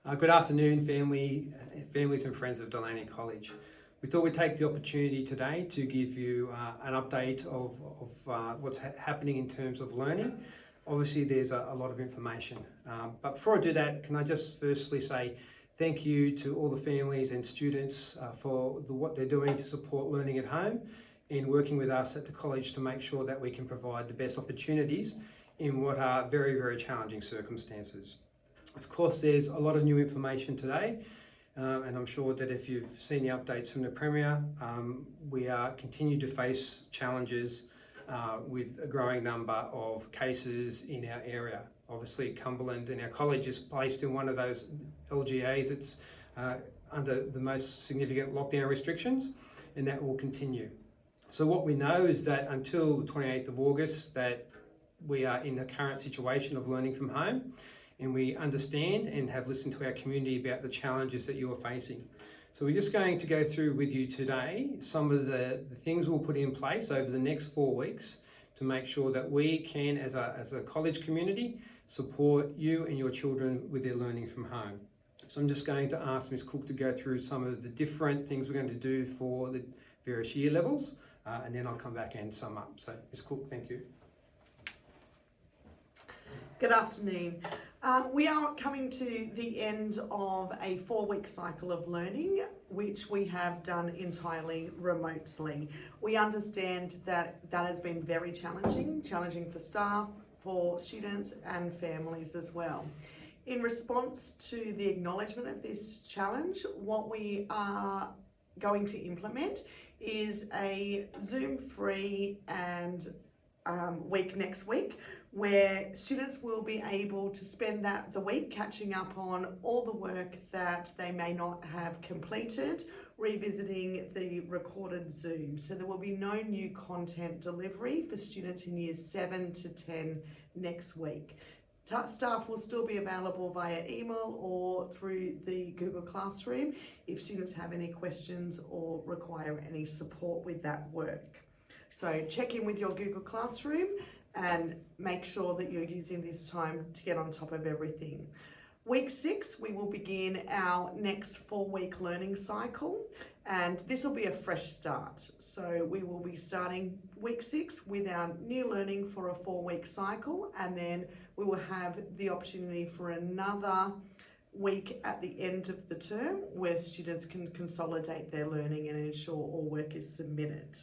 Good afternoon, families and friends of Delany College. We thought we'd take the opportunity today to give you an update of what's happening in terms of learning. Obviously, there's a lot of information. But before I do that, can I just firstly say thank you to all the families and students for what they're doing to support learning at home and working with us at the college to make sure that we can provide the best opportunities in what are very, very challenging circumstances. Of course, there's a lot of new information today, and I'm sure that if you've seen the updates from the Premier, we continue to face challenges with a growing number of cases in our area. Obviously, Cumberland and our college is placed in one of those LGAs. It's under the most significant lockdown restrictions, and that will continue. So what we know is that until the 28th of August, that we are in the current situation of learning from home. And we understand and have listened to our community about the challenges that you are facing. So we're just going to go through with you today some of the things we'll put in place over the next 4 weeks to make sure that we can, as a college community, support you and your children with their learning from home. So I'm just going to ask Ms. Cook to go through some of the different things we're going to do for the various year levels, and then I'll come back and sum up. So Ms. Cook, thank you. Good afternoon. We are coming to the end of a 4-week cycle of learning, which we have done entirely remotely. We understand that that has been very challenging for staff, for students and families as well. In response to the acknowledgement of this challenge, what we are going to implement is a Zoom-free and week next week, where students will be able to spend the week catching up on all the work that they may not have completed, revisiting the recorded Zoom. So there will be no new content delivery for students in years 7 to 10 next week. Staff will still be available via email or through the Google Classroom if students have any questions or require any support with that work. So check in with your Google Classroom and make sure that you're using this time to get on top of everything. Week 6, we will begin our next 4-week learning cycle, and this will be a fresh start. So we will be starting week 6 with our new learning for a 4-week cycle, and then we will have the opportunity for another week at the end of the term where students can consolidate their learning and ensure all work is submitted.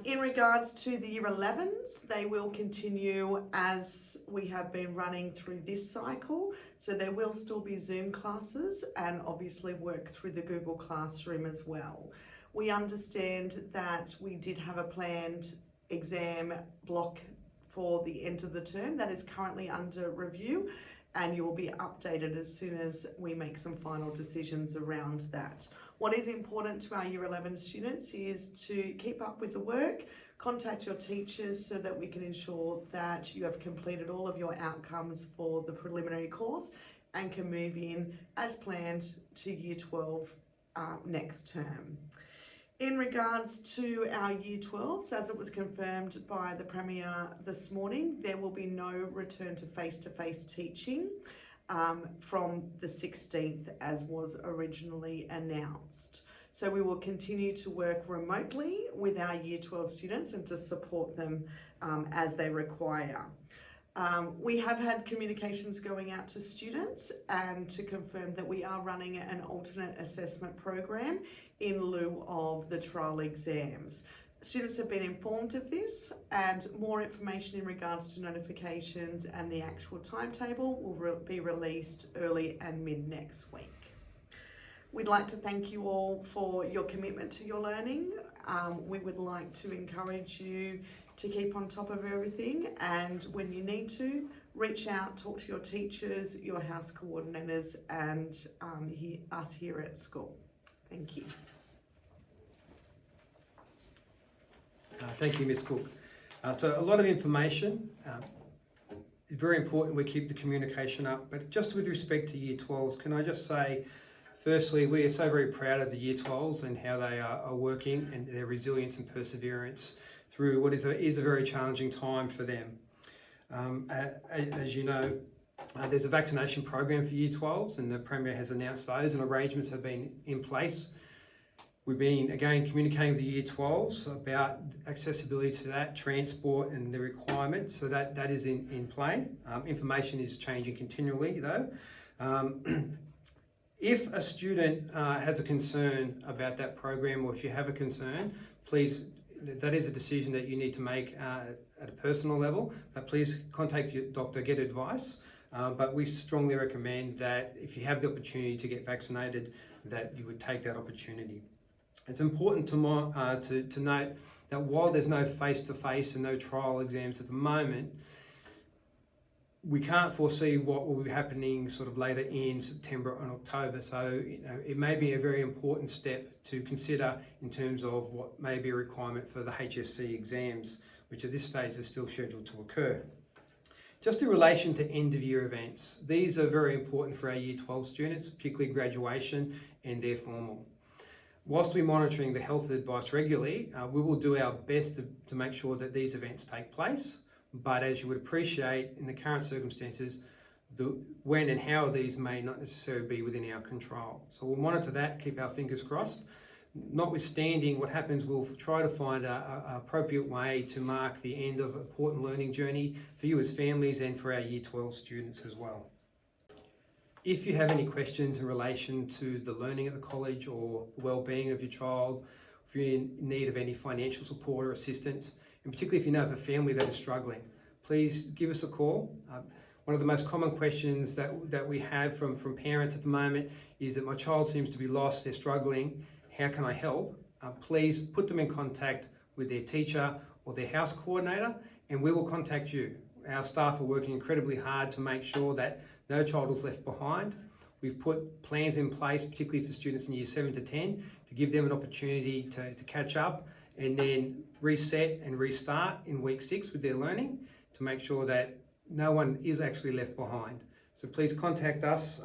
In regards to the Year 11s, they will continue as we have been running through this cycle. So there will still be Zoom classes and obviously work through the Google Classroom as well. We understand that we did have a planned exam block for the end of the term that is currently under review, and you will be updated as soon as we make some final decisions around that. What is important to our Year 11 students is to keep up with the work, contact your teachers so that we can ensure that you have completed all of your outcomes for the preliminary course and can move in as planned to Year 12 next term. In regards to our Year 12s, as it was confirmed by the Premier this morning, there will be no return to face-to-face teaching from the 16th as was originally announced. So we will continue to work remotely with our Year 12 students and to support them as they require. We have had communications going out to students and to confirm that we are running an alternate assessment program in lieu of the trial exams. Students have been informed of this, and more information in regards to notifications and the actual timetable will be released early and mid next week. We'd like to thank you all for your commitment to your learning. We would like to encourage you to keep on top of everything, and when you need to, reach out, talk to your teachers, your house coordinators, and us here at school. Thank you. Thank you, Ms. Cook. So a lot of information. It's very important we keep the communication up, but just with respect to Year 12s, can I just say, firstly, we are so very proud of the Year 12s and how they are working and their resilience and perseverance through what is a very challenging time for them. As you know, There's a vaccination program for Year 12s, and the Premier has announced those, and arrangements have been in place. We've been, again, communicating with the Year 12s about accessibility to that, transport and the requirements, so that is in play. Information is changing continually, though. If a student has a concern about that program, or if you have a concern, please, that is a decision that you need to make at a personal level, but please contact your doctor, get advice. But we strongly recommend that if you have the opportunity to get vaccinated, that you would take that opportunity. It's important to note that while there's no face-to-face and no trial exams at the moment, we can't foresee what will be happening sort of later in September and October. So it may be a very important step to consider in terms of what may be a requirement for the HSC exams, which at this stage are still scheduled to occur. Just in relation to end-of-year events, these are very important for our Year 12 students, particularly graduation and their formal. Whilst we're monitoring the health advice regularly, we will do our best to make sure that these events take place. But as you would appreciate, in the current circumstances, when and how these may not necessarily be within our control. So we'll monitor that, keep our fingers crossed. Notwithstanding what happens, we'll try to find an appropriate way to mark the end of an important learning journey for you as families and for our Year 12 students as well. If you have any questions in relation to the learning at the college or the well-being of your child, if you're in need of any financial support or assistance, and particularly if you know of a family that is struggling, please give us a call. One of the most common questions that we have from parents at the moment is that my child seems to be lost, they're struggling, how can I help? Please put them in contact with their teacher or their house coordinator, and we will contact you. Our staff are working incredibly hard to make sure that no child is left behind. We've put plans in place, particularly for students in Year 7 to 10, to give them an opportunity to catch up and then reset and restart in week 6 with their learning to make sure that no one is actually left behind. So please contact us.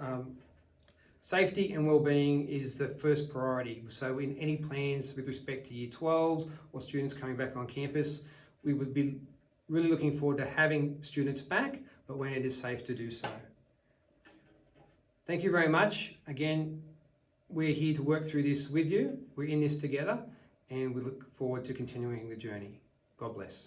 Safety and well-being is the first priority. So in any plans with respect to Year 12s or students coming back on campus, we would be really looking forward to having students back, but when it is safe to do so. Thank you very much. Again, we're here to work through this with you. We're in this together, and we look forward to continuing the journey. God bless.